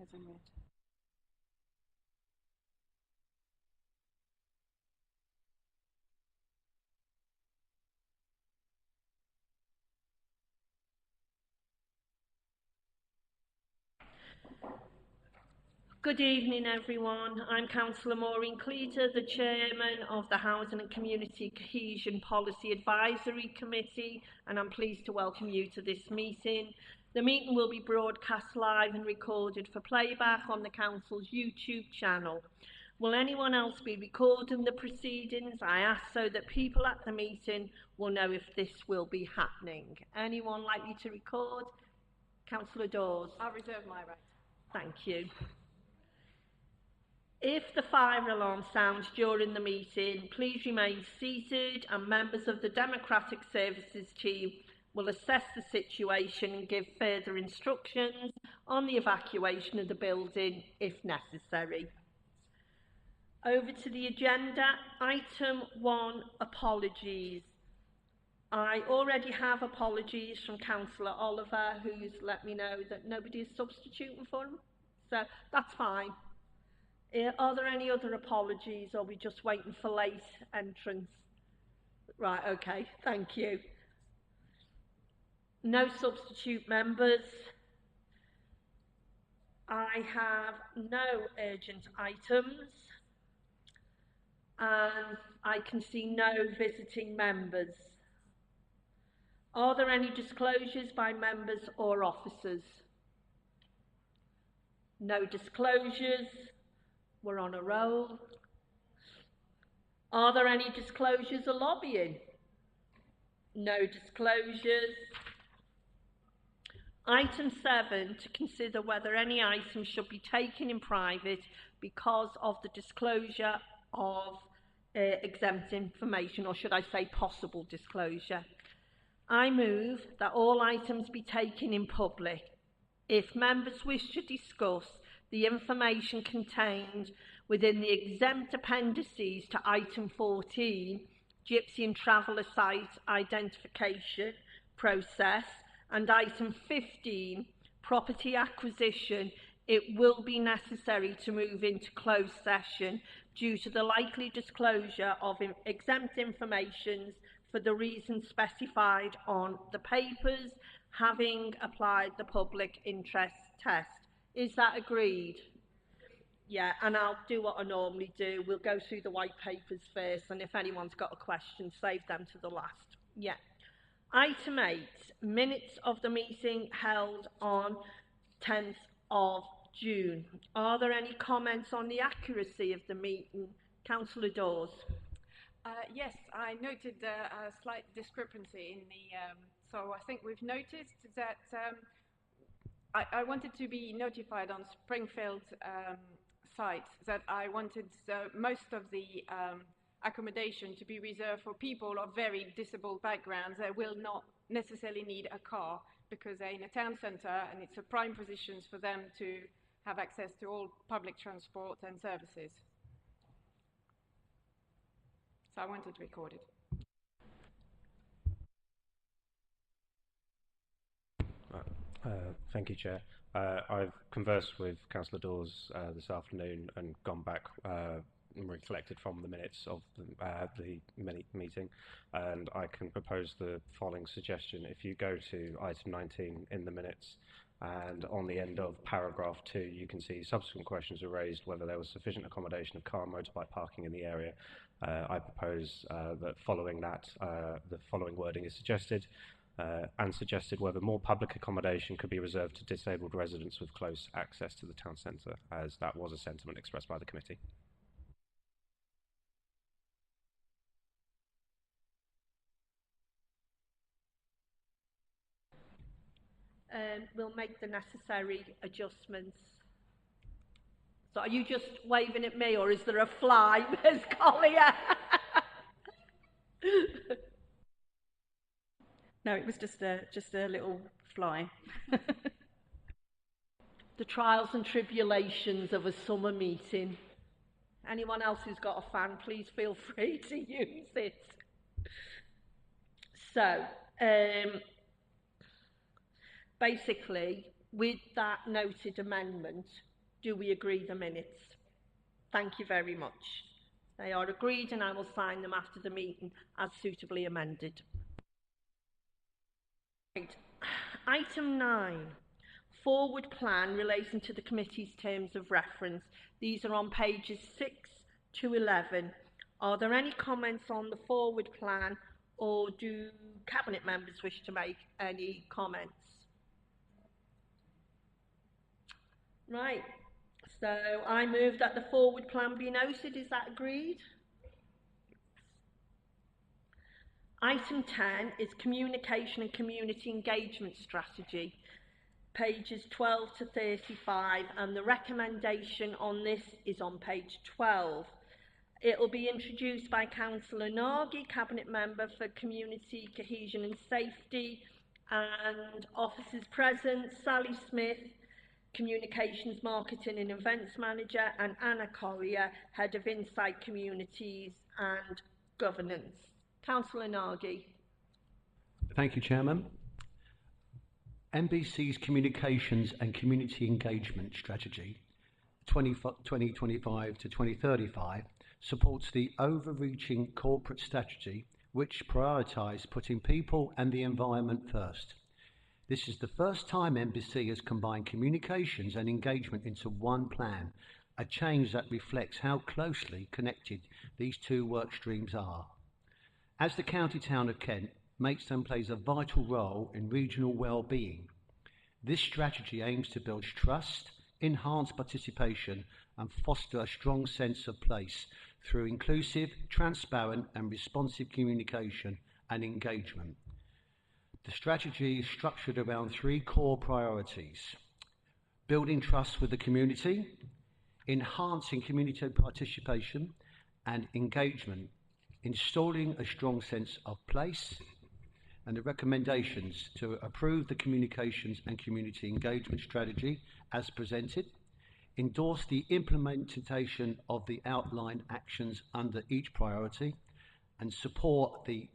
as in red. Good evening, everyone. I'm Councillor Maureen Cleater, the Chairman of the Housing and Community Cohesion Policy Advisory Committee, and I'm pleased to welcome you to this meeting. The meeting will be broadcast live and recorded for playback on the Council's YouTube channel. Will anyone else be recording the proceedings? I ask so that people at the meeting will know if this will be happening. Anyone likely to record? Councillor Dawes. I'll reserve my right. Thank you. If the fire alarm sounds during the meeting, please remain seated and members of the Democratic Services team will assess the situation and give further instructions on the evacuation of the building if necessary. Over to the agenda. Item 1, apologies. I already have apologies from Councillor Oliver, who's let me know that nobody is substituting for him, so that's fine. Are there any other apologies, or are we just waiting for late entrance? Right, okay, thank you. No substitute members. I have no urgent items. And I can see no visiting members. Are there any disclosures by members or officers? No disclosures. We're on a roll. Are there any disclosures or lobbying? No disclosures. Item 7, to consider whether any item should be taken in private because of the disclosure of exempt information, or should I say possible disclosure. I move that all items be taken in public. If members wish to discuss the information contained within the exempt appendices to item 14, Gypsy and Traveller Site Identification Process, and item 15, Property Acquisition, it will be necessary to move into closed session due to the likely disclosure of exempt information for the reasons specified on the papers, having applied the public interest test. Is that agreed? Yeah, and I'll do what I normally do. We'll go through the white papers first, and if anyone's got a question, save them to the last. Yeah. Item 8, minutes of the meeting held on 10th of June. Are there any comments on the accuracy of the meeting? Councillor Dawes. Yes, I noted a slight discrepancy in the, so I think we've noticed that I wanted to be notified on Springfield site that I wanted most of the accommodation to be reserved for people of very disabled backgrounds that will not necessarily need a car because they're in a town centre and it's a prime position for them to have access to all public transport and services. So I wanted to record it. Thank you, Chair. I've conversed with Councillor Dawes this afternoon and gone back and recollected from the minutes of the meeting, and I can propose the following suggestion. If you go to item 19 in the minutes, and on the end of paragraph 2, you can see subsequent questions were raised whether there was sufficient accommodation of car and motorbike parking in the area. I propose that following that, the following wording is suggested, and suggested whether more public accommodation could be reserved to disabled residents with close access to the town centre, as that was a sentiment expressed by the committee. We'll make the necessary adjustments. So are you just waving at me, or is there a fly, Ms. Collier? No, it was just a little fly. The trials and tribulations of a summer meeting. Anyone else who's got a fan, please feel free to use it. So, basically, with that noted amendment, Do we agree the minutes? Thank you very much. They are agreed and I will sign them after the meeting as suitably amended. Right. Item 9. Forward plan relating to the committee's terms of reference. These are on pages 6 to 11. Are there any comments on the forward plan, or do Cabinet members wish to make any comments? Right, so I move that the forward plan be noted. Is that agreed? Item 10 is communication and community engagement strategy, pages 12 to 35, and the recommendation on this is on page 12. It will be introduced by Councillor Nagy, Cabinet Member for Community, Cohesion and Safety, and officers present: Sally Smith, Communications, Marketing and Events Manager, and Anna Collier, Head of Insight Communities and Governance. Councillor Nagy. Thank you, Chairman. NBC's Communications and Community Engagement Strategy 2025 to 2035 supports the overreaching corporate strategy which prioritised putting people and the environment first. This is the first time NBC has combined communications and engagement into one plan, a change that reflects how closely connected these two work streams are. As the county town of Kent, Maidstone plays a vital role in regional well-being. This strategy aims to build trust, enhance participation and foster a strong sense of place through inclusive, transparent and responsive communication and engagement. The strategy is structured around three core priorities: building trust with the community, enhancing community participation and engagement, installing a strong sense of place, and the recommendations to approve the communications and community engagement strategy as presented, endorse the implementation of the outlined actions under each priority, and support the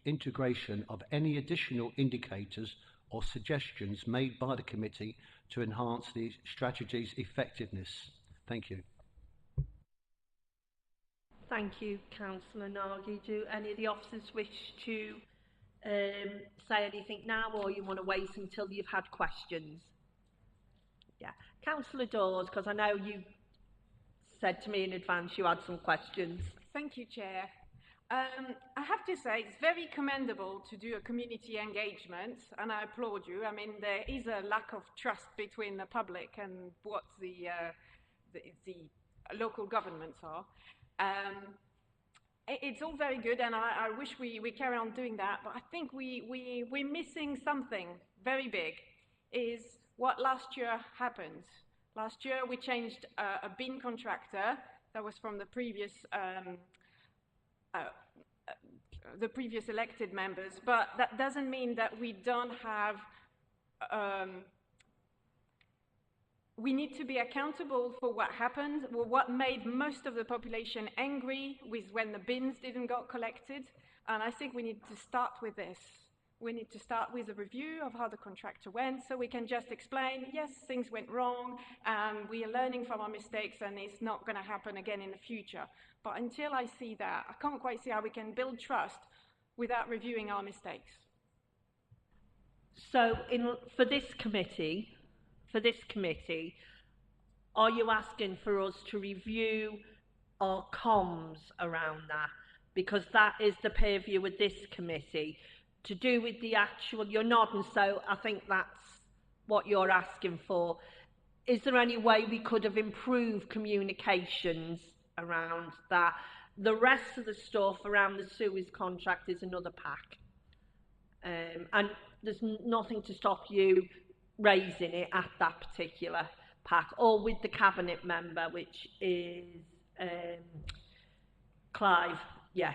integration of any additional indicators or suggestions made by the committee to enhance the strategy's effectiveness. Thank you. Thank you, Councillor Nagy. Do any of the officers wish to say anything now, or you want to wait until you've had questions? Yeah. Councillor Dawes, because I know you said to me in advance you had some questions. Thank you, Chair. I have to say it's very commendable to do a community engagement, and I applaud you. I mean, there is a lack of trust between the public and what the local governments are. It's all very good, and I wish we carry on doing that, but I think we're missing something very big, is what last year happened. Last year we changed a bin contractor that was from the previous elected members, but that doesn't mean that we don't have we need to be accountable for what happened, or what made most of the population angry with when the bins didn't get collected. And I think we need to start with this. We need to start with a review of how the contractor went, so we can just explain, yes, things went wrong, and we are learning from our mistakes, and it's not going to happen again in the future. But until I see that, I can't quite see how we can build trust without reviewing our mistakes. So for this committee, are you asking for us to review our comms around that? Because that is the purview of this committee. To do with the actual, you're nodding, so I think that's what you're asking for. Is there any way we could have improved communications around that? The rest of the stuff around the sewers contract is another pack. And there's nothing to stop you raising it at that particular pack, or with the cabinet member, which is Clive. Yeah.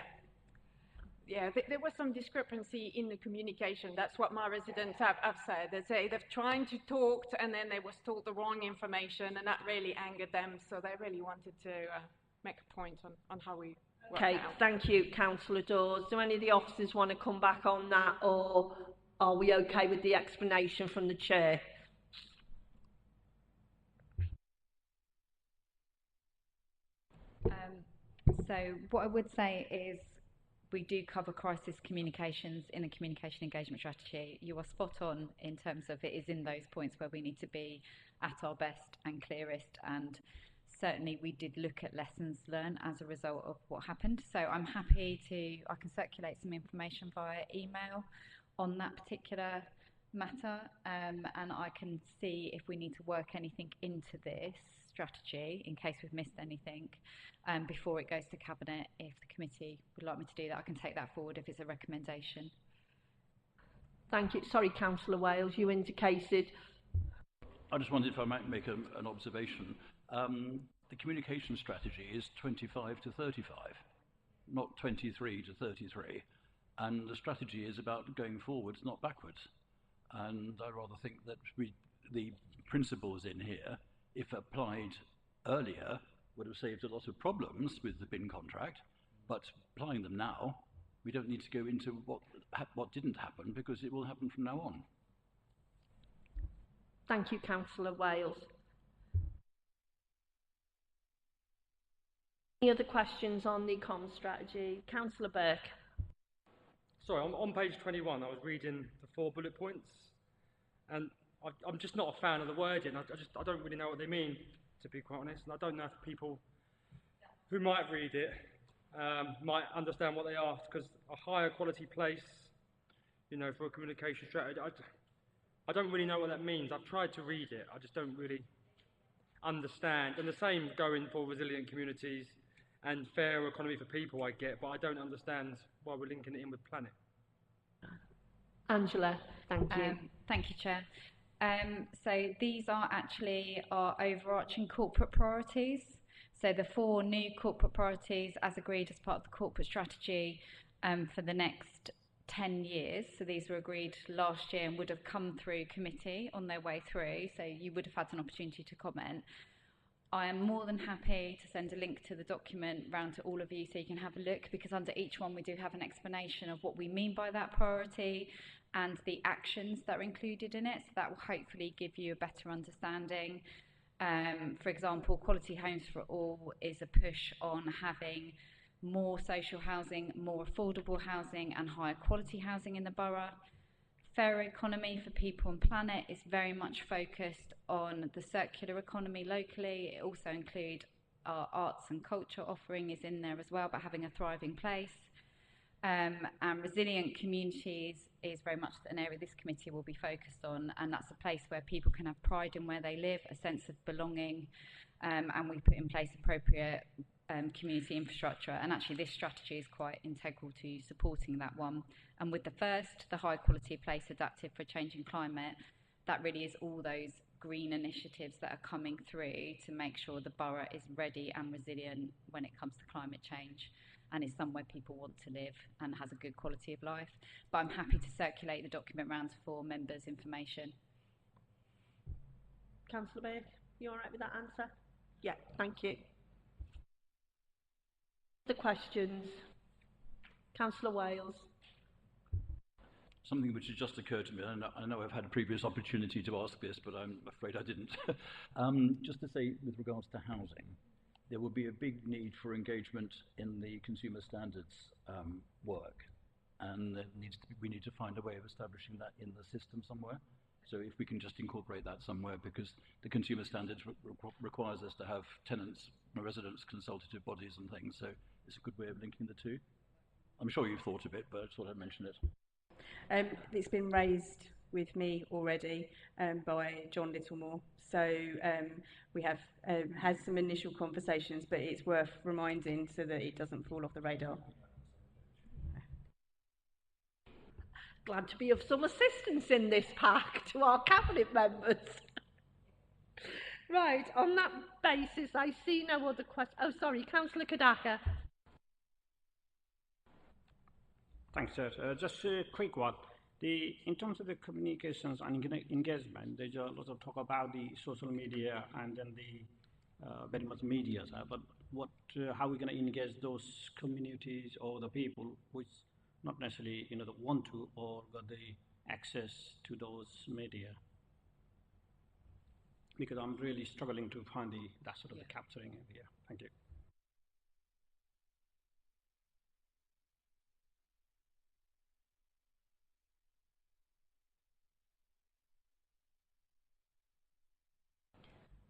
Yeah, there was some discrepancy in the communication. That's what my residents have said. They say they've tried to talk, and then they was told the wrong information, and that really angered them. So they really wanted to make a point on how we work. Okay, out. Thank you, Councillor Dawes. Do any of the officers want to come back on that, or are we okay with the explanation from the chair? So what I would say is we do cover crisis communications in a communication engagement strategy. You are spot on in terms of it is in those points where we need to be at our best and clearest, and certainly we did look at lessons learned as a result of what happened. So I'm happy I can circulate some information via email on that particular matter, and I can see if we need to work anything into this strategy in case we've missed anything before it goes to Cabinet. If the committee would like me to do that, I can take that forward if it's a recommendation. Thank you. Sorry, Councillor Wales, you indicated. I just wondered if I might make an observation. The communication strategy is 25 to 35, not 23 to 33. And the strategy is about going forwards, not backwards. And I rather think that the principles in here, if applied earlier, would have saved a lot of problems with the bin contract. But applying them now, we don't need to go into what didn't happen, because it will happen from now on. Thank you, Councillor Wales. Any other questions on the comms strategy? Councillor Burke. Sorry, on page 21, I was reading the 4 bullet points, and I'm just not a fan of the wording. I don't really know what they mean, to be quite honest, and I don't know if people who might read it might understand what they are, because a higher quality place, you know, for a communication strategy, I don't really know what that means. I've tried to read it, I just don't really understand. And the same going for resilient communities and fair economy for people, I get, but I don't understand why we're linking it in with planet. Angela, thank you. Thank you, Chair. So these are actually our overarching corporate priorities. So the 4 new corporate priorities as agreed as part of the corporate strategy for the next 10 years. So these were agreed last year and would have come through committee on their way through. So you would have had an opportunity to comment. I am more than happy to send a link to the document round to all of you so you can have a look, because under each one we do have an explanation of what we mean by that priority and the actions that are included in it. So that will hopefully give you a better understanding. For example, Quality Homes for All is a push on having more social housing, more affordable housing and higher quality housing in the borough. Fair economy for people and planet is very much focused on the circular economy locally. It also includes our arts and culture offering is in there as well, but having a thriving place. And resilient communities is very much an area this committee will be focused on, and that's a place where people can have pride in where they live, a sense of belonging, and we put in place appropriate community infrastructure, and actually this strategy is quite integral to supporting that one. And with the first, the high quality place adapted for a changing climate, that really is all those green initiatives that are coming through to make sure the borough is ready and resilient when it comes to climate change and is somewhere people want to live and has a good quality of life. But I'm happy to circulate the document round for members' information. Councillor Burke, you all right with that answer? Yeah, thank you. Other questions? Councillor Wales. Something which has just occurred to me, and I know I've had a previous opportunity to ask this, but I'm afraid I didn't. Just to say, with regards to housing, there will be a big need for engagement in the consumer standards work, and we need to find a way of establishing that in the system somewhere. So if we can just incorporate that somewhere, because the consumer standards requires us to have tenants, residents, consultative bodies and things, so it's a good way of linking the two. I'm sure you've thought of it, but I thought I'd mention it. It's been raised with me already by John Littlemore. So we have had some initial conversations, but it's worth reminding so that it doesn't fall off the radar. Glad to be of some assistance in this pack to our cabinet members. Right, on that basis, I see no other questions. Oh, sorry, Councillor Kadaka. Thanks, sir. Just a quick one. In terms of the communications and engagement, there's a lot of talk about the social media and then the very much media. But how are we going to engage those communities or the people which not necessarily that want to or got the access to those media? Because I'm really struggling to find that sort of the capturing it here. Thank you.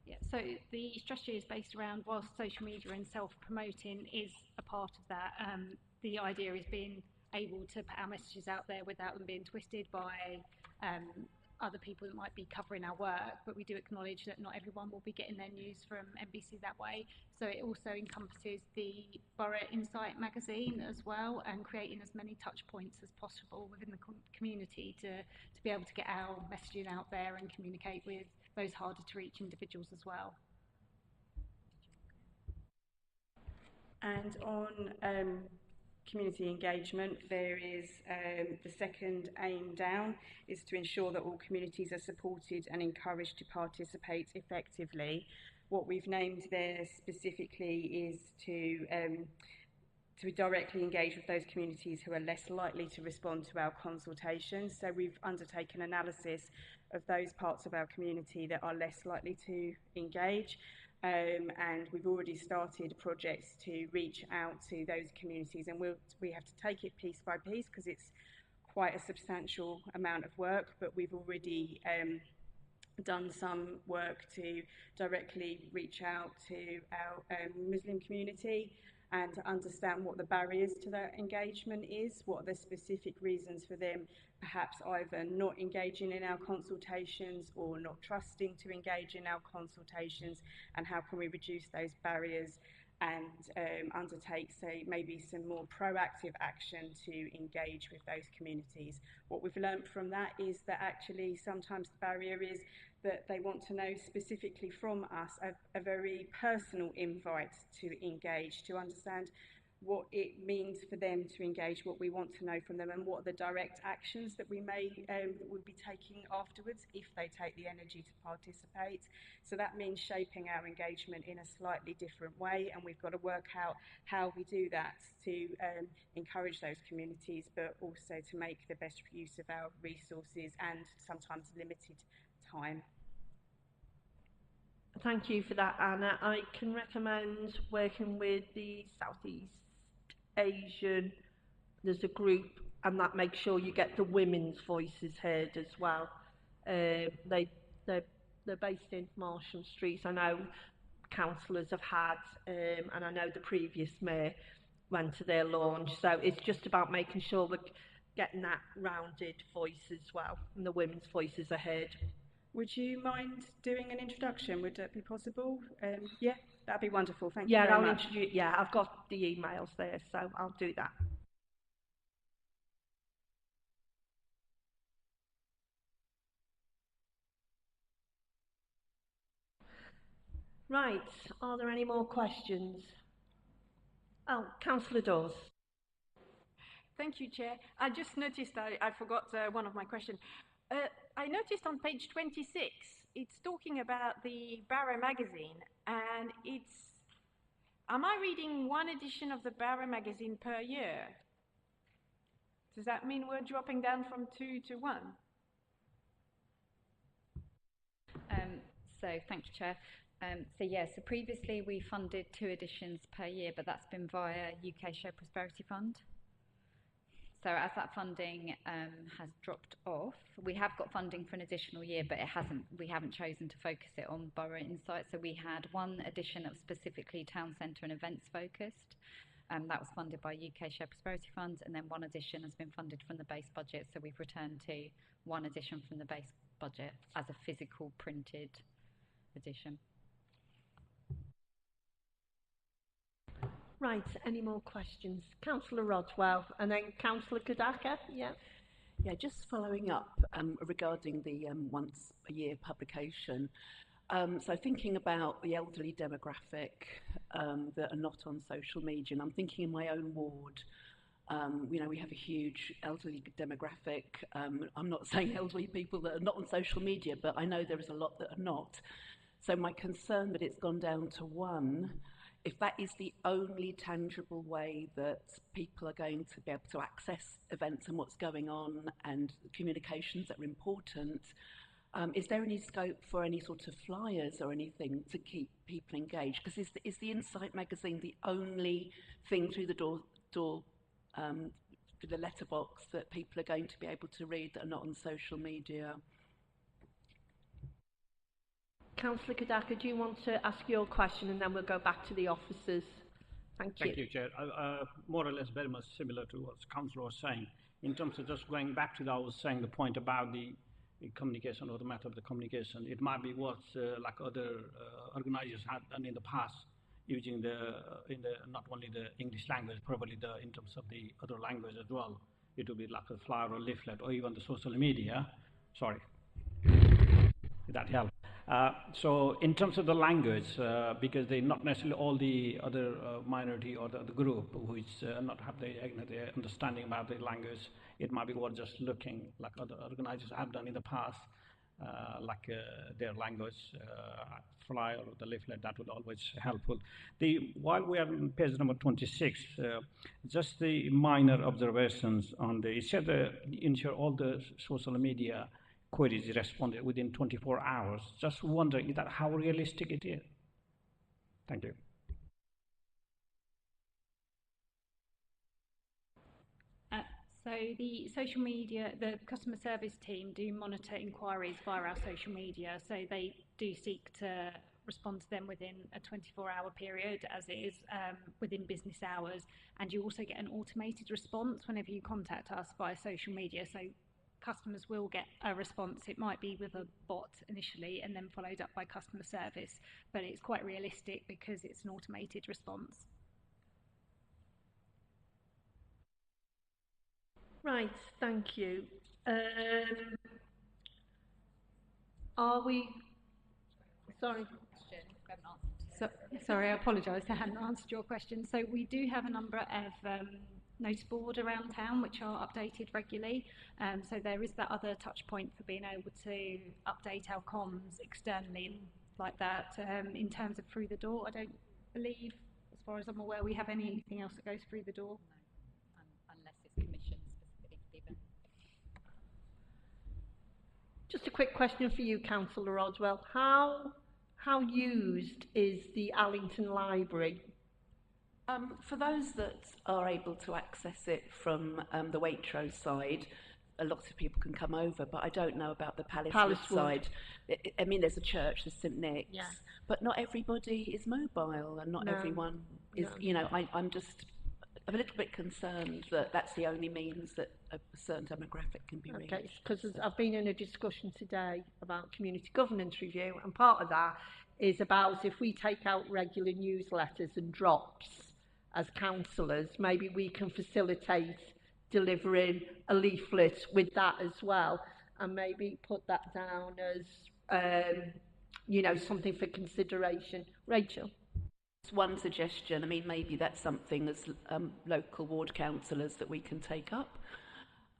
Yeah, so the strategy is based around, whilst social media and self-promoting is a part of that, the idea is being able to put our messages out there without them being twisted by other people that might be covering our work, but we do acknowledge that not everyone will be getting their news from NBC that way. So it also encompasses the Borough Insight magazine as well, and creating as many touch points as possible within the community to be able to get our messaging out there and communicate with those harder to reach individuals as well. And on community engagement, there is the second aim down is to ensure that all communities are supported and encouraged to participate effectively. What we've named there specifically is to directly engage with those communities who are less likely to respond to our consultations. So we've undertaken analysis of those parts of our community that are less likely to engage. And we've already started projects to reach out to those communities, and we have to take it piece by piece because it's quite a substantial amount of work, but we've already done some work to directly reach out to our Muslim community and to understand what the barriers to that engagement is, what are the specific reasons for them perhaps either not engaging in our consultations or not trusting to engage in our consultations, and how can we reduce those barriers and undertake, say, maybe some more proactive action to engage with those communities. What we've learnt from that is that actually sometimes the barrier is that they want to know specifically from us a very personal invite to engage, to understand what it means for them to engage, what we want to know from them, and what are the direct actions that we may that we'll be taking afterwards if they take the energy to participate. So that means shaping our engagement in a slightly different way, and we've got to work out how we do that to encourage those communities, but also to make the best use of our resources and sometimes limited time. Thank you for that, Anna. I can recommend working with the Southeast Asian. There's a group, and that makes sure you get the women's voices heard as well. They're based in Marsham Street. I know councillors have had, and I know the previous mayor went to their launch. So it's just about making sure we're getting that rounded voice as well, and the women's voices are heard. Would you mind doing an introduction? Would that be possible? Yeah, that'd be wonderful. Thank you very I'll much. introduce. Yeah, I've got the emails there, so I'll do that. Right, are there any more questions? Oh, Councillor Dawes. Thank you, Chair. I just noticed I forgot one of my questions. I noticed on page 26, it's talking about the Barra magazine, and am I reading one edition of the Barra magazine per year? Does that mean we're dropping down from 2 to 1? So thank you, Chair. So previously we funded 2 editions per year, but that's been via UK Shared Prosperity Fund. So as that funding has dropped off, we have got funding for an additional year, but we haven't chosen to focus it on Borough Insight. So we had one edition that was specifically town centre and events focused. That was funded by UK Shared Prosperity Fund, and then one edition has been funded from the base budget. So we've returned to one edition from the base budget as a physical printed edition. Right, any more questions? Councillor Rodwell, and then Councillor Kadaka. Yeah. Yeah, just following up regarding the once a year publication. So thinking about the elderly demographic that are not on social media, and I'm thinking in my own ward, we have a huge elderly demographic. I'm not saying elderly people that are not on social media, but I know there is a lot that are not. So my concern that it's gone down to 1, if that is the only tangible way that people are going to be able to access events and what's going on and communications that are important, is there any scope for any sort of flyers or anything to keep people engaged? Because is the Insight magazine the only thing through the door through the letterbox that people are going to be able to read that are not on social media? Councillor Kadaka, do you want to ask your question and then we'll go back to the officers? Thank you. Thank you, Chair. More or less very much similar to what Councillor was saying. In terms of just going back to that, I was saying the point about the communication or the method of the communication. It might be what like other organizers have done in the past, using not only the English language, probably in terms of the other language as well. It will be like a flyer or leaflet or even the social media. Sorry, did that help? So in terms of the language, because they not necessarily all the other minority or the group which not have the understanding about the language, it might be worth just looking like other organizers have done in the past, like their language flyer or the leaflet. That would always helpful. While we are on page number 26, just the minor observations on the, it said ensure all the social media queries responded within 24 hours. Just wondering that how realistic it is. Thank you. So the social media, the customer service team do monitor inquiries via our social media. So they do seek to respond to them within a 24-hour period, as it is within business hours. And you also get an automated response whenever you contact us via social media. So customers will get a response. It might be with a bot initially and then followed up by customer service, but it's quite realistic because it's an automated response. Right, thank you. Are we... Sorry. Sorry, I apologise, I hadn't answered your question. So we do have a number of notice board around town which are updated regularly. So there is that other touch point for being able to update our comms externally like that. In terms of through the door, I don't believe, as far as I'm aware, we have anything else that goes through the door. No, unless it's commissioned specifically. But Just a quick question for you, Councillor Rodwell. How used is the Allington Library? For those that are able to access it from the Waitrose side, a lot of people can come over, but I don't know about the Palacewood side. I mean, there's a church, there's St Nick's, yeah, but not everybody is mobile and not everyone is, no. you know, I'm a little bit concerned that that's the only means that a certain demographic can be reached. Okay, because I've been in a discussion today about community governance review, and part of that is about if we take out regular newsletters and drops as councillors, maybe we can facilitate delivering a leaflet with that as well, and maybe put that down as, you know, something for consideration. Rachel? One suggestion, I mean, maybe that's something as local ward councillors that we can take up.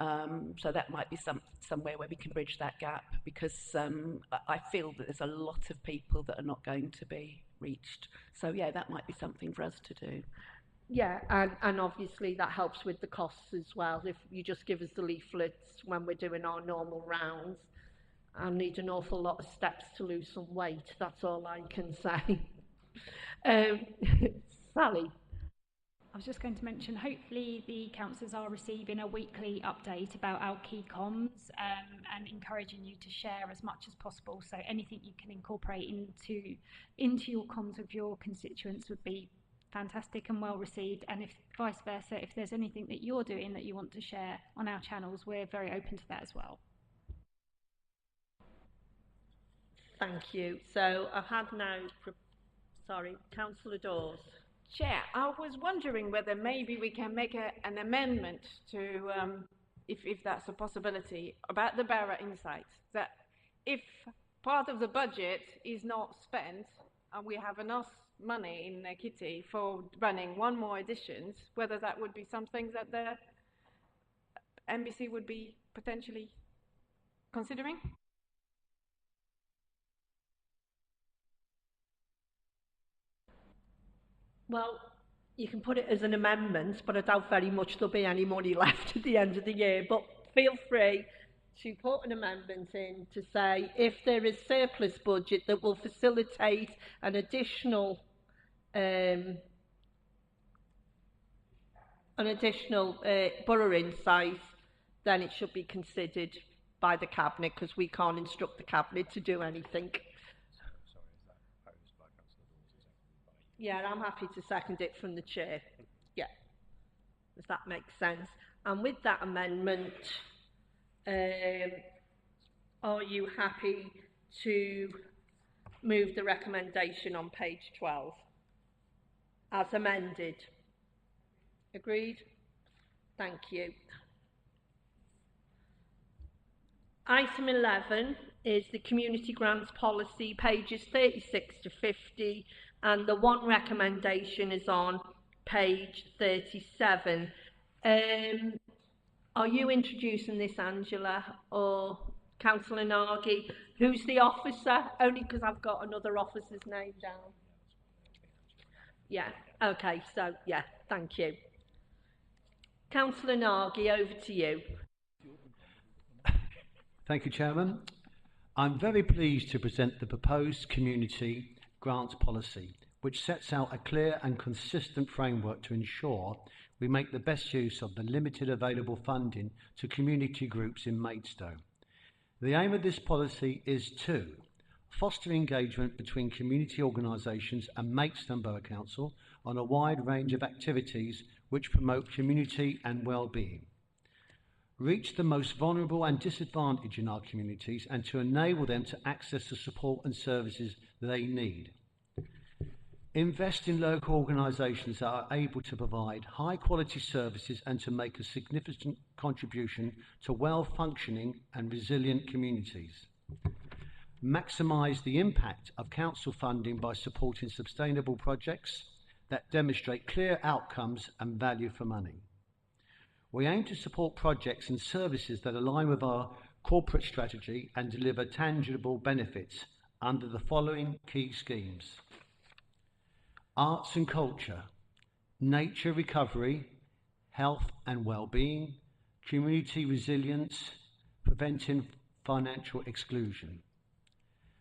So that might be somewhere where we can bridge that gap, because I feel that there's a lot of people that are not going to be reached. So yeah, that might be something for us to do. Yeah, and obviously that helps with the costs as well. If you just give us the leaflets when we're doing our normal rounds, I need an awful lot of steps to lose some weight, that's all I can say. Sally? I was just going to mention, hopefully the councillors are receiving a weekly update about our key comms, and encouraging you to share as much as possible. So anything you can incorporate into your comms with your constituents would be fantastic and well received. And if vice versa, if there's anything that you're doing that you want to share on our channels, we're very open to that as well. Thank you. So I've had now, sorry, Councillor Dawes. Chair, I was wondering whether maybe we can make an amendment to, if that's a possibility, about the Barra Insights, that if part of the budget is not spent and we have enough money in the kitty for running one more editions, whether that would be something that the NBC would be potentially considering? Well, you can put it as an amendment, but I doubt very much there'll be any money left at the end of the year. But feel free to put an amendment in to say if there is surplus budget that will facilitate an additional borough insight, then it should be considered by the Cabinet, because we can't instruct the Cabinet to do anything. Sorry. Yeah, I'm happy to second it from the chair. Yeah, if that makes sense. And with that amendment, are you happy to move the recommendation on page 12 as amended? Agreed? Thank you. Item 11 is the community grants policy, pages 36 to 50, and the one recommendation is on page 37. Are you introducing this, Angela, or Councillor Nagy? Who's the officer? Only because I've got another officer's name down. Yeah, okay, so yeah, thank you. Councillor Nagy, over to you. Thank you, Chairman. I'm very pleased to present the proposed community grants policy, which sets out a clear and consistent framework to ensure we make the best use of the limited available funding to community groups in Maidstone. The aim of this policy is to foster engagement between community organisations and Maidstone Borough Council on a wide range of activities which promote community and well-being, reach the most vulnerable and disadvantaged in our communities, and to enable them to access the support and services they need. Invest in local organisations that are able to provide high quality services and to make a significant contribution to well-functioning and resilient communities. Maximise the impact of council funding by supporting sustainable projects that demonstrate clear outcomes and value for money. We aim to support projects and services that align with our corporate strategy and deliver tangible benefits under the following key schemes: arts and culture, nature recovery, health and well-being, community resilience, preventing financial exclusion.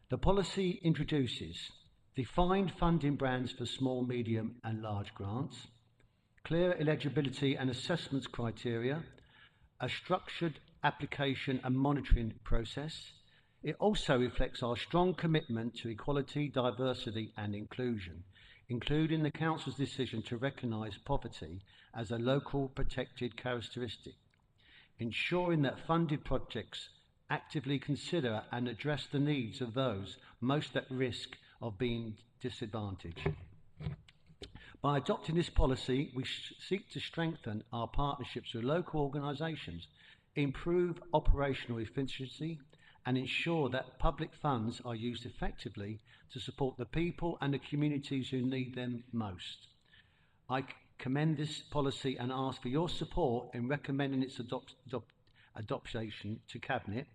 The policy introduces defined funding brands for small, medium and large grants, clear eligibility and assessments criteria, a structured application and monitoring process. It also reflects our strong commitment to equality, diversity and inclusion, including the Council's decision to recognise poverty as a local protected characteristic, ensuring that funded projects actively consider and address the needs of those most at risk of being disadvantaged. By adopting this policy, we seek to strengthen our partnerships with local organisations, improve operational efficiency, and ensure that public funds are used effectively to support the people and the communities who need them most. I commend this policy and ask for your support in recommending its adoption to Cabinet.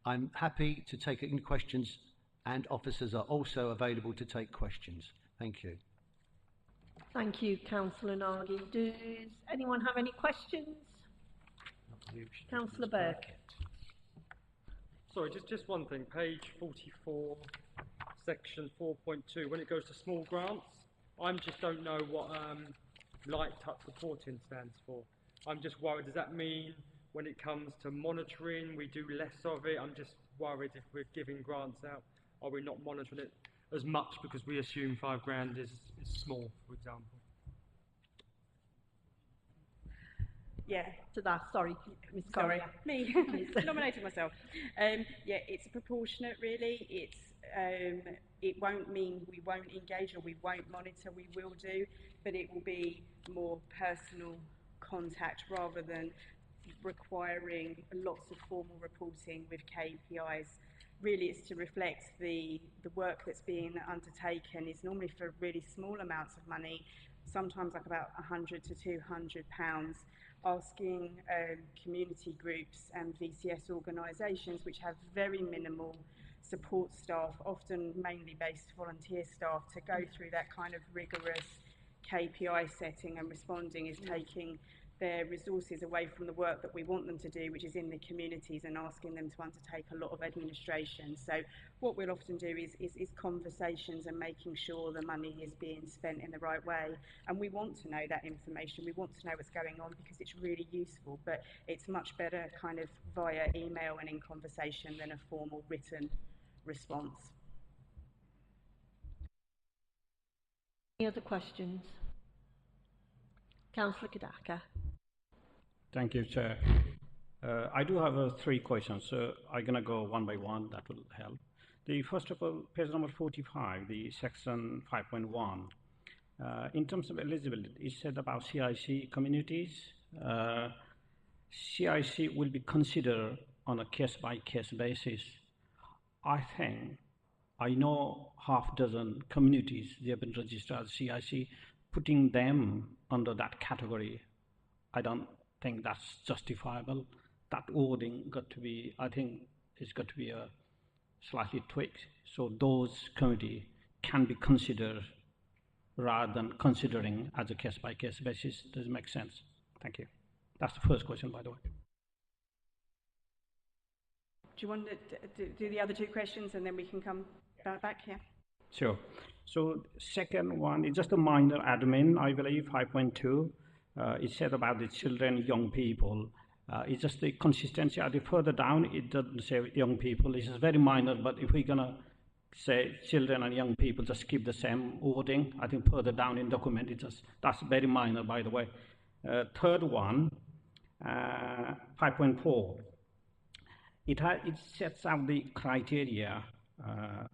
I'm happy to take any questions, and officers are also available to take questions. Thank you. Thank you, Councillor Nagy. Does anyone have any questions? Councillor Burke. Sorry, just one thing. Page 44, section 4.2. When it goes to small grants, I just don't know what light touch reporting stands for. I'm just worried. Does that mean when it comes to monitoring, we do less of it? I'm just worried if we're giving grants out, are we not monitoring it as much because we assume £5,000 is small, for example? Yeah. To that, sorry, Ms. Sorry, Collier. me, nominated myself. Yeah, it's proportionate really. It's, it won't mean we won't engage or we won't monitor, we will do, but it will be more personal contact rather than requiring lots of formal reporting with KPIs. Really, it's to reflect the work that's being undertaken is normally for really small amounts of money, sometimes like about £100 to £200, asking community groups and VCS organisations which have very minimal support staff, often mainly based volunteer staff, to go through that kind of rigorous KPI setting and responding is taking their resources away from the work that we want them to do, which is in the communities, and asking them to undertake a lot of administration. So what we'll often do is conversations and making sure the money is being spent in the right way. And we want to know that information. We want to know what's going on because it's really useful, but it's much better kind of via email and in conversation than a formal written response. Any other questions? Councillor Kadaka. Thank you, Chair. I do have three questions, so I'm going to go one by one. That will help. The first of all, page number 45, the section 5.1. In terms of eligibility, it said about CIC communities. CIC will be considered on a case-by-case basis. I know half dozen communities, they have been registered as CIC, putting them under that category. I don't think that's justifiable. That wording got to be, I think it's got to be a slightly tweaked. So those committees can be considered rather than considering as a case-by-case basis. Does it make sense? Thank you. That's the first question, by the way. Do you want to do the other two questions and then we can come back here? Sure. So second one is just a minor admin, I believe, 5.2. It said about the children, young people. It's just the consistency. At the further down, it doesn't say young people. It's just very minor, but if we're going to say children and young people, just keep the same wording. I think further down in document, that's very minor, by the way. Third one, 5.4. It sets out the criteria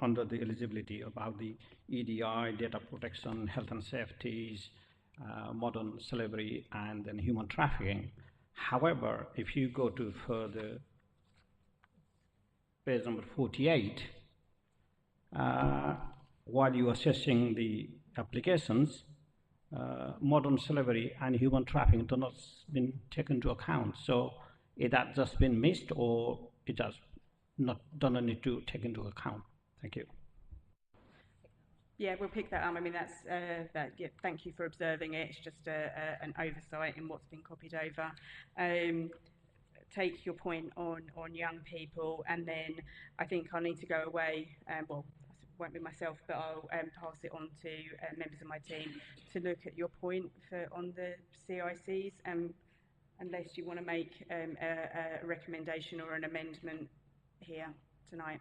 under the eligibility about the EDI, data protection, health and safety, modern slavery, and then human trafficking. However, if you go to further page number 48, while you are assessing the applications, modern slavery and human trafficking do not been taken into account. So it has just been missed, or it has not done any to take into account. Thank you. Yeah, we'll pick that up. I mean, that's yeah, thank you for observing it. It's just an oversight in what's been copied over. Take your point on young people, and then I think I need to go away. Well, it won't be myself, but I'll pass it on to members of my team to look at your point on the CICs, unless you want to make a recommendation or an amendment here tonight.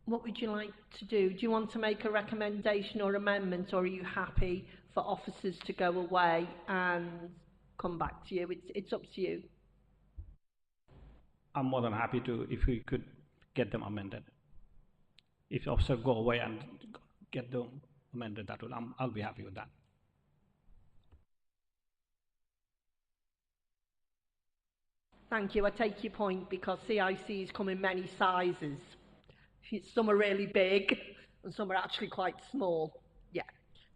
What would you like to do? Do you want to make a recommendation or amendment, or are you happy for officers to go away and come back to you? It's up to you. I'm more than happy to, if we could get them amended. If officers go away and get them amended, I'll be happy with that. Thank you. I take your point, because CICs come in many sizes. Some are really big and some are actually quite small. Yeah,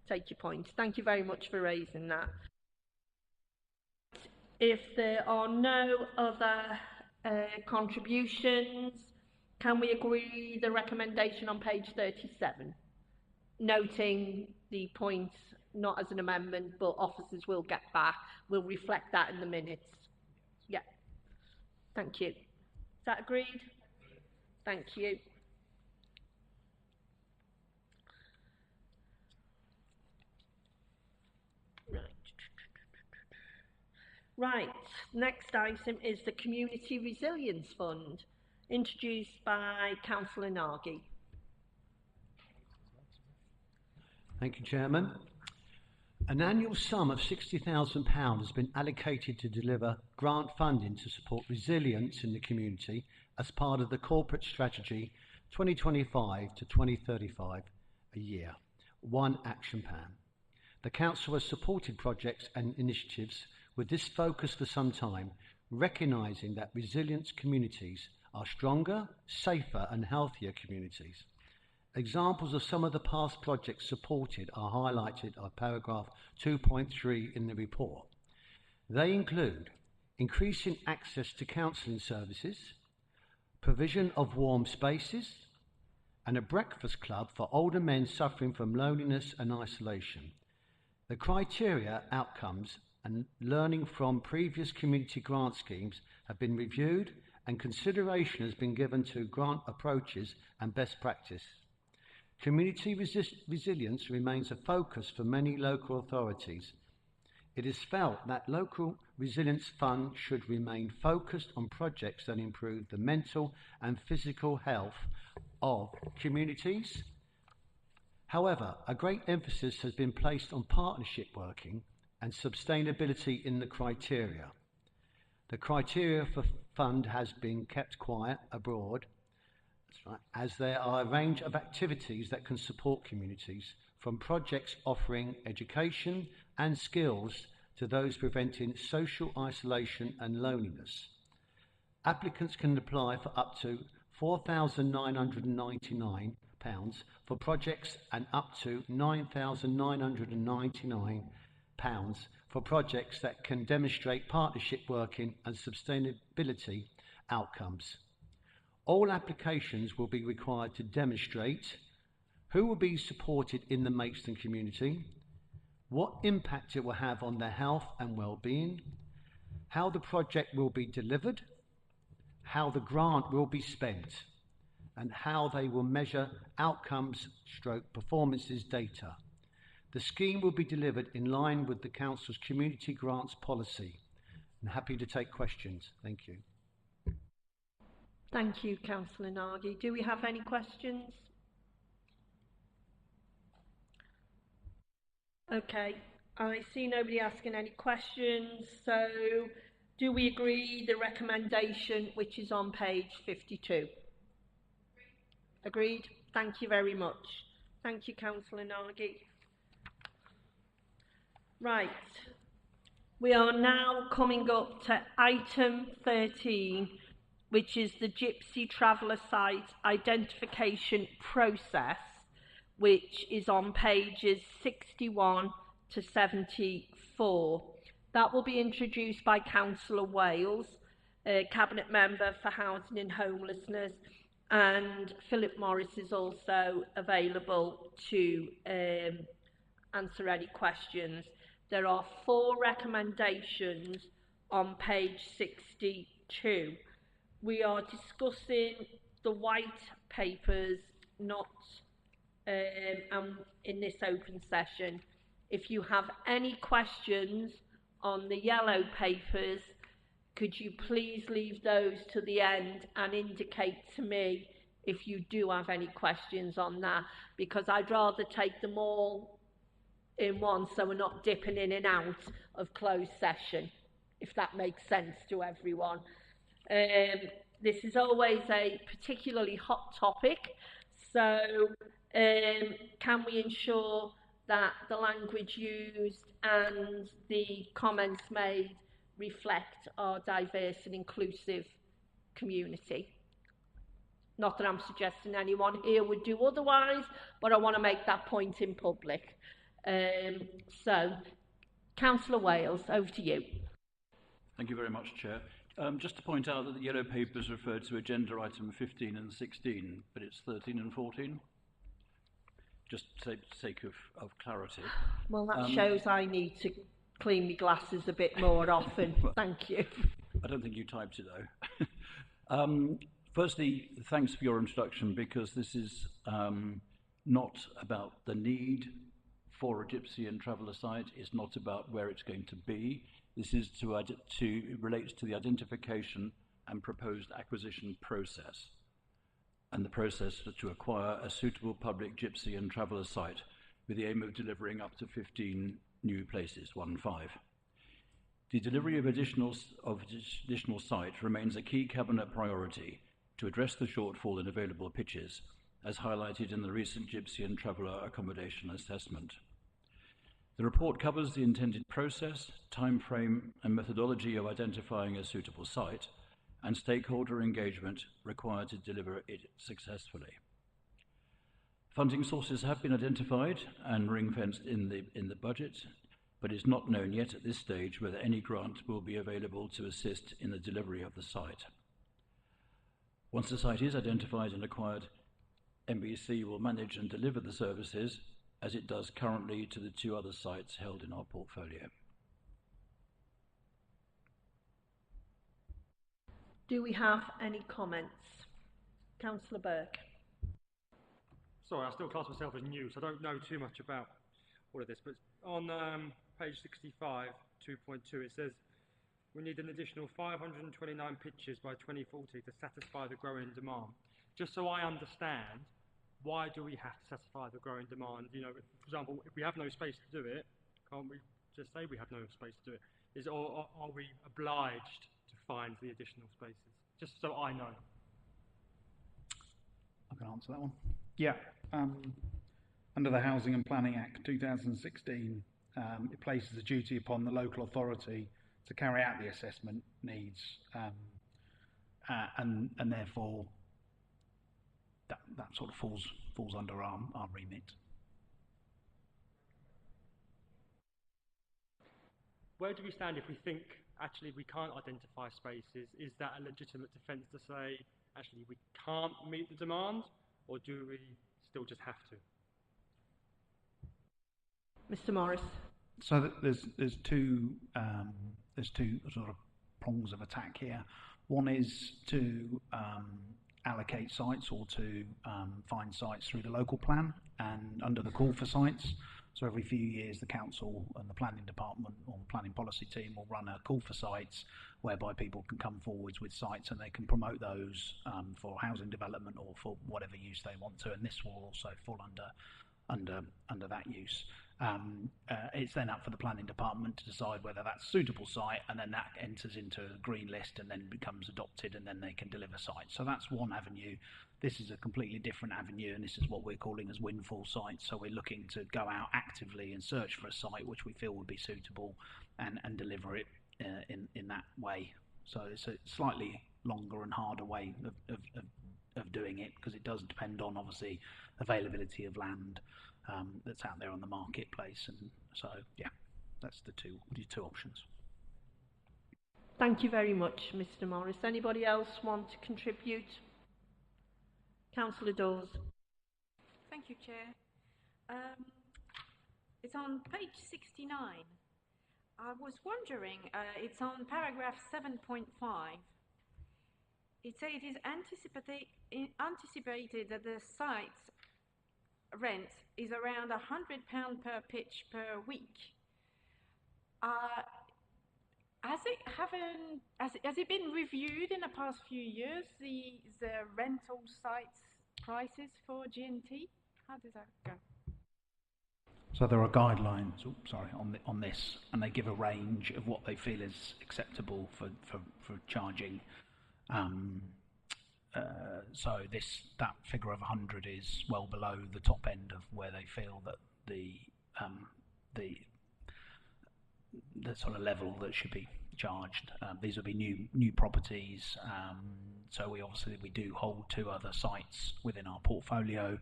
take your point. Thank you very much for raising that. If there are no other contributions, can we agree the recommendation on page 37? Noting the points not as an amendment, but officers will get back. We'll reflect that in the minutes. Yeah. Thank you. Is that agreed? Thank you. Right, next item is the Community Resilience Fund, introduced by Councillor Nagy. Thank you, Chairman. An annual sum of £60,000 has been allocated to deliver grant funding to support resilience in the community as part of the Corporate Strategy 2025 to 2035 a year, one action plan. The Council has supported projects and initiatives with this focus for some time, recognising that resilient communities are stronger, safer and healthier communities. Examples of some of the past projects supported are highlighted on paragraph 2.3 in the report. They include increasing access to counselling services, provision of warm spaces, and a breakfast club for older men suffering from loneliness and isolation. The criteria, outcomes, and learning from previous community grant schemes have been reviewed, and consideration has been given to grant approaches and best practice. Community resilience remains a focus for many local authorities. It is felt that local resilience fund should remain focused on projects that improve the mental and physical health of communities. However, a great emphasis has been placed on partnership working and sustainability in the criteria. The criteria for fund has been kept quiet abroad, that's right, as there are a range of activities that can support communities, from projects offering education and skills to those preventing social isolation and loneliness. Applicants can apply for up to £4,999 for projects and up to £9,999 for projects that can demonstrate partnership working and sustainability outcomes. All applications will be required to demonstrate who will be supported in the Maidstone community, what impact it will have on their health and well-being, how the project will be delivered, how the grant will be spent, and how they will measure outcomes / performances data. The scheme will be delivered in line with the Council's community grants policy. I'm happy to take questions. Thank you. Thank you, Councillor Nagy. Do we have any questions? Okay, I see nobody asking any questions, so do we agree the recommendation which is on page 52? Agreed? Thank you very much. Thank you, Councillor Nagy. Right, we are now coming up to item 13, which is the Gypsy Traveller Site Identification Process, which is on pages 61 to 74. That will be introduced by Councillor Wales, Cabinet Member for Housing and Homelessness, and Philip Morris is also available to answer any questions. There are 4 recommendations on page 62. We are discussing the white papers, not in this open session. If you have any questions on the yellow papers, could you please leave those to the end and indicate to me if you do have any questions on that, because I'd rather take them all in one so we're not dipping in and out of closed session, if that makes sense to everyone. This is always a particularly hot topic, so can we ensure that the language used and the comments made reflect our diverse and inclusive community? Not that I'm suggesting anyone here would do otherwise, but I want to make that point in public. So, Councillor Wales, over to you. Thank you very much, Chair. Just to point out that the yellow papers referred to agenda item 15 and 16, but it's 13 and 14. Just for the sake of clarity. Well, that shows I need to clean my glasses a bit more often. Thank you. I don't think you typed it, though. Firstly, thanks for your introduction, because this is not about the need for a Gypsy and Traveller site. It's not about where it's going to be. This is it relates to the identification and proposed acquisition process, and the process to acquire a suitable public Gypsy and Traveller site with the aim of delivering up to 15 new places, 15. The delivery of additional site remains a key Cabinet priority to address the shortfall in available pitches, as highlighted in the recent Gypsy and Traveller accommodation assessment. The report covers the intended process, timeframe and methodology of identifying a suitable site and stakeholder engagement required to deliver it successfully. Funding sources have been identified and ring-fenced in the budget, but it's not known yet at this stage whether any grant will be available to assist in the delivery of the site. Once the site is identified and acquired, MBC will manage and deliver the services as it does currently to the 2 other sites held in our portfolio. Do we have any comments? Councillor Burke. Sorry, I still class myself as new, so I don't know too much about all of this, but on page 65, 2.2, it says, we need an additional 529 pitches by 2040 to satisfy the growing demand. Just so I understand, why do we have to satisfy the growing demand? You know, for example, if we have no space to do it, can't we just say we have no space to do it? Or are we obliged to find the additional spaces? Just so I know. I can answer that one. Yeah. Under the Housing and Planning Act 2016, it places a duty upon the local authority to carry out the assessment needs, and therefore that sort of falls under our remit. Where do we stand if we think actually we can't identify spaces? Is that a legitimate defence to say actually we can't meet the demand, or do we still just have to? Mr. Morris. So there's two sort of prongs of attack here. One is to allocate sites or to find sites through the local plan and under the call for sites. So every few years the council and the planning department or the planning policy team will run a call for sites whereby people can come forwards with sites and they can promote those for housing development or for whatever use they want to, and this will also fall under that use. It's then up for the planning department to decide whether that's a suitable site, and then that enters into a green list and then becomes adopted, and then they can deliver sites. So that's one avenue. This is a completely different avenue, and this is what we're calling as windfall sites. So we're looking to go out actively and search for a site which we feel would be suitable and deliver it in that way. So it's a slightly longer and harder way of doing it, because it does depend on obviously availability of land that's out there on the marketplace, and so yeah, that's the two options. Thank you very much, Mr. Morris. Anybody else want to contribute? Councillor Dawes. Thank you, Chair. It's on page 69. I was wondering, it's on paragraph 7.5. It says it is anticipated that the site's rent is around £100 per pitch per week. Has it been reviewed in the past few years, the rental sites prices for G&T? How does that go? So there are guidelines, on this, and they give a range of what they feel is acceptable for charging. So that figure of 100 is well below the top end of where they feel that the sort of level that should be charged. These will be new properties. So we do hold 2 other sites within our portfolio,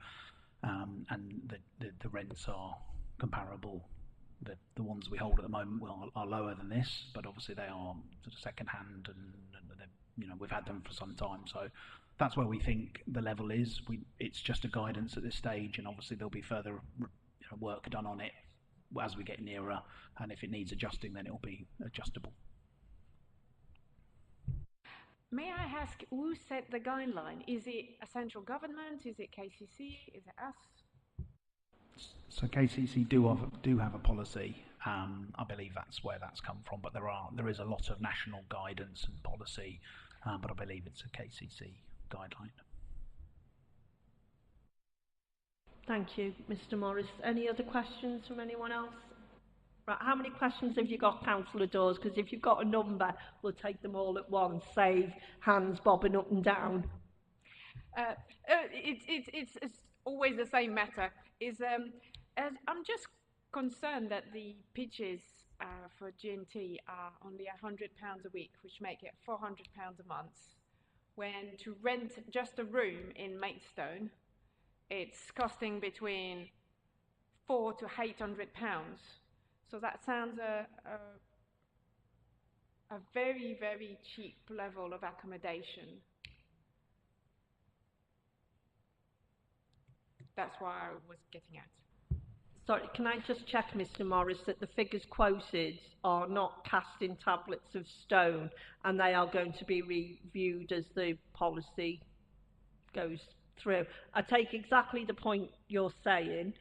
and the rents are comparable. The ones we hold at the moment are lower than this, but obviously they are sort of second hand, and we've had them for some time. So that's where we think the level is. It's just a guidance at this stage, and obviously there'll be further work done on it as we get nearer, and if it needs adjusting, then it will be adjustable. May I ask, who set the guideline? Is it a central government? Is it KCC? Is it us? So KCC do have a policy. I believe that's where that's come from, but there is a lot of national guidance and policy, but I believe it's a KCC guideline. Thank you, Mr. Morris. Any other questions from anyone else? Right, how many questions have you got, Councillor Dawes? Because if you've got a number, we'll take them all at once. Save hands bobbing up and down. It's always the same matter. I'm just concerned that the pitches for G&T are only £100 a week, which make it £400 a month. When to rent just a room in Maidstone, it's costing between £400 to £800. So that sounds a very, very cheap level of accommodation. That's what I was getting at. Sorry, can I just check, Mr. Morris, that the figures quoted are not cast in tablets of stone, and they are going to be reviewed as the policy goes through? I take exactly the point you're saying.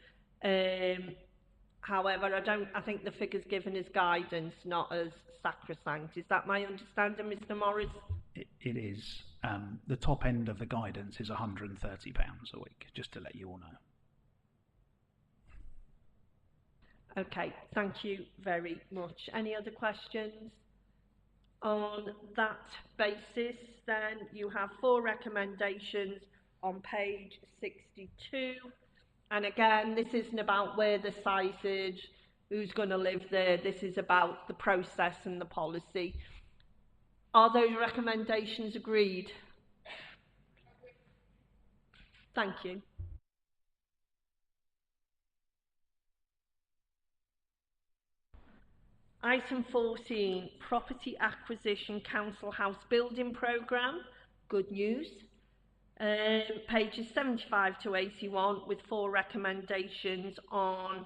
However, I think the figures given as guidance, not as sacrosanct. Is that my understanding, Mr. Morris? It is. The top end of the guidance is £130 a week, just to let you all know. Okay, thank you very much. Any other questions? On that basis, then you have 4 recommendations on page 62. And again, this isn't about where the site is, who's going to live there. This is about the process and the policy. Are those recommendations agreed? Thank you. Item 14, Property Acquisition Council House Building Programme. Good news. Pages 75 to 81 with 4 recommendations on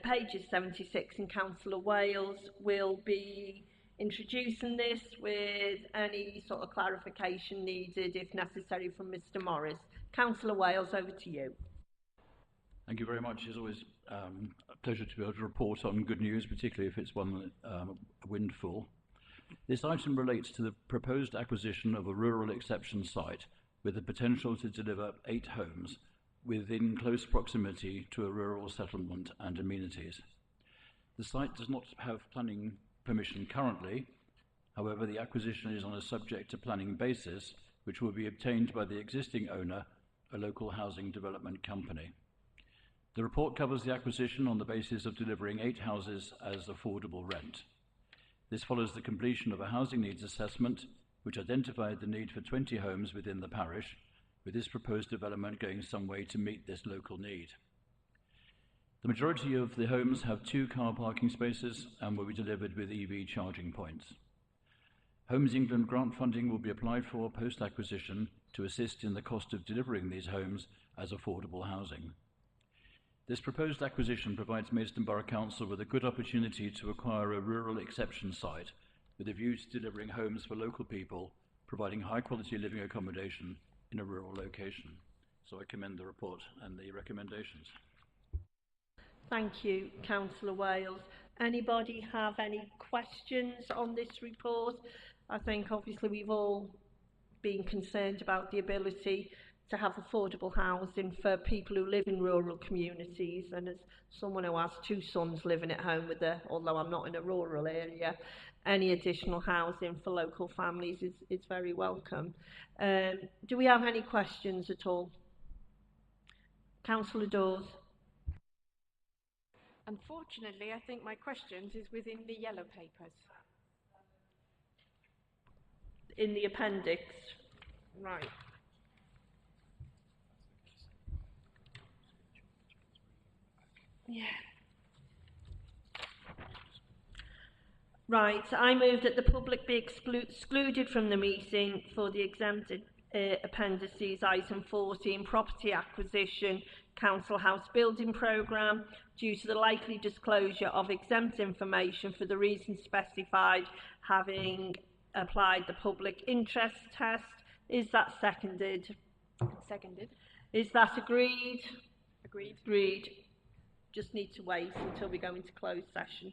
pages 76, and Councillor Wales will be introducing this with any sort of clarification needed if necessary from Mr. Morris. Councillor Wales, over to you. Thank you very much. It's always a pleasure to be able to report on good news, particularly if it's one a windfall. This item relates to the proposed acquisition of a rural exception site with the potential to deliver 8 homes within close proximity to a rural settlement and amenities. The site does not have planning permission currently. However, the acquisition is on a subject to planning basis, which will be obtained by the existing owner, a local housing development company. The report covers the acquisition on the basis of delivering 8 houses as affordable rent. This follows the completion of a housing needs assessment, which identified the need for 20 homes within the parish, with this proposed development going some way to meet this local need. The majority of the homes have 2 car parking spaces and will be delivered with EV charging points. Homes England grant funding will be applied for post-acquisition to assist in the cost of delivering these homes as affordable housing. This proposed acquisition provides Maidstone Borough Council with a good opportunity to acquire a rural exception site with a view to delivering homes for local people, providing high-quality living accommodation in a rural location. So I commend the report and the recommendations. Thank you, Councillor Wales. Anybody have any questions on this report? I think obviously we've all been concerned about the ability to have affordable housing for people who live in rural communities, and as someone who has 2 sons living at home with although I'm not in a rural area, any additional housing for local families is very welcome. Do we have any questions at all? Councillor Dawes. Unfortunately, I think my questions is within the yellow papers. In the appendix. Right. Yeah. Right, I move that the public be excluded from the meeting for the exempted appendices, item 14, property acquisition, council house building programme, due to the likely disclosure of exempt information for the reasons specified, having applied the public interest test. Is that seconded? Seconded. Is that agreed? Agreed. Agreed. Just need to wait until we go into closed session.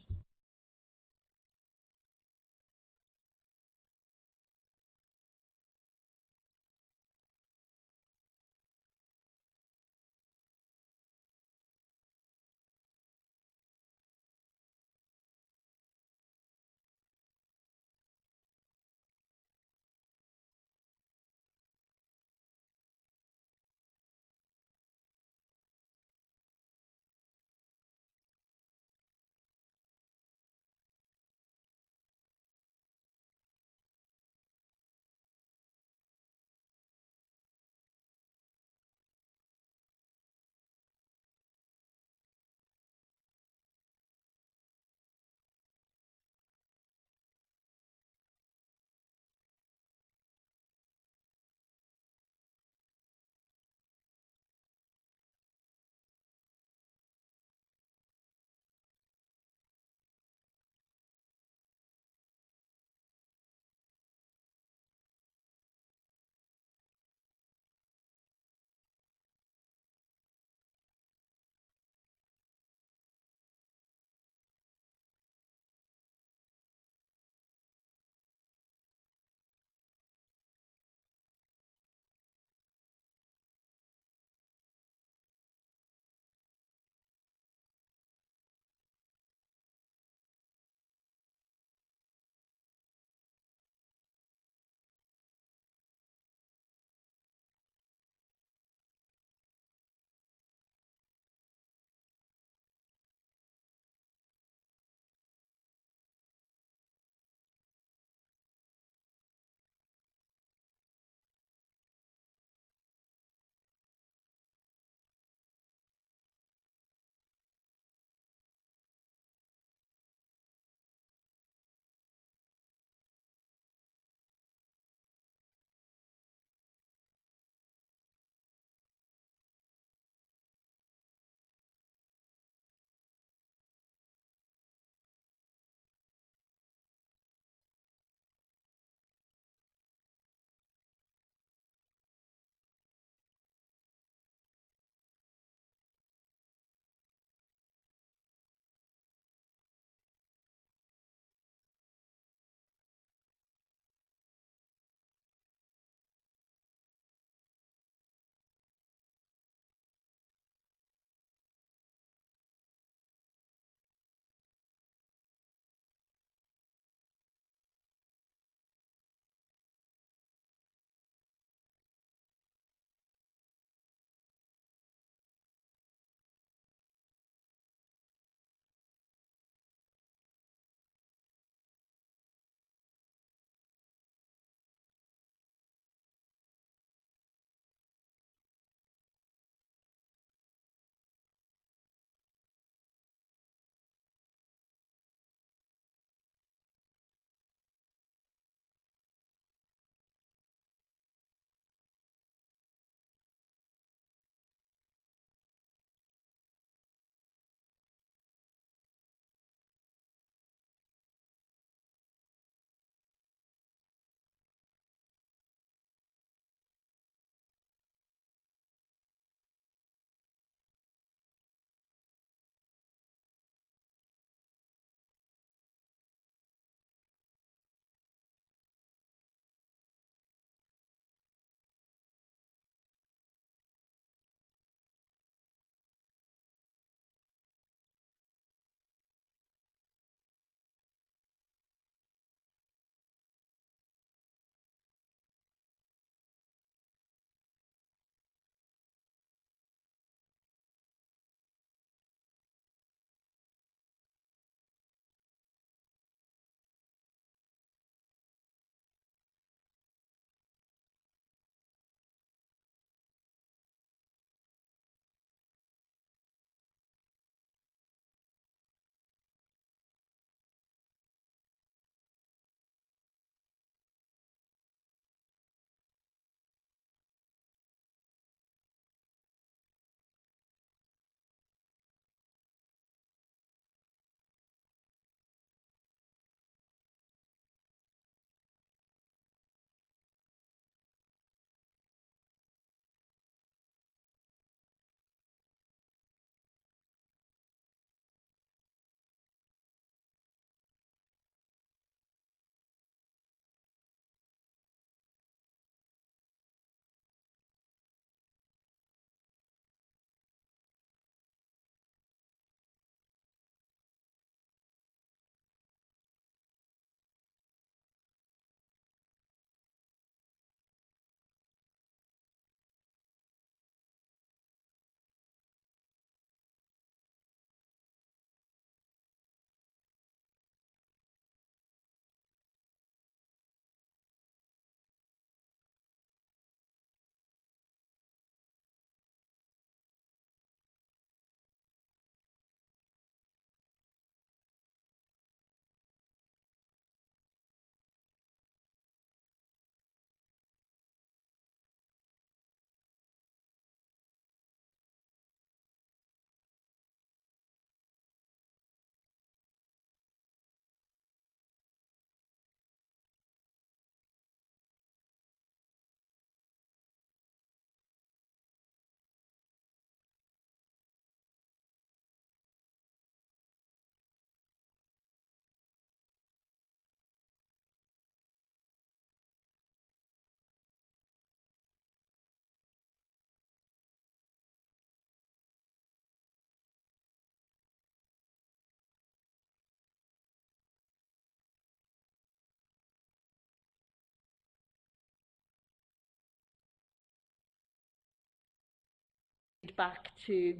back to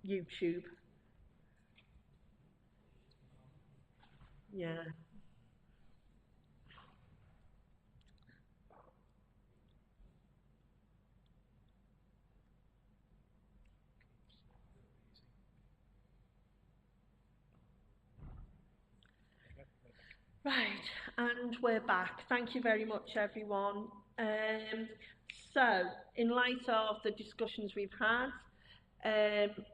YouTube. Yeah. Right, and we're back. Thank you very much, everyone. So, in light of the discussions we've had,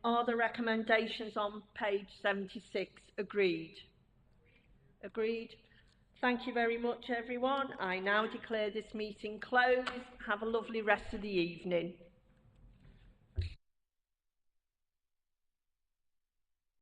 are the recommendations on page 76 agreed? Agreed. Thank you very much, everyone. I now declare this meeting closed. Have a lovely rest of the evening.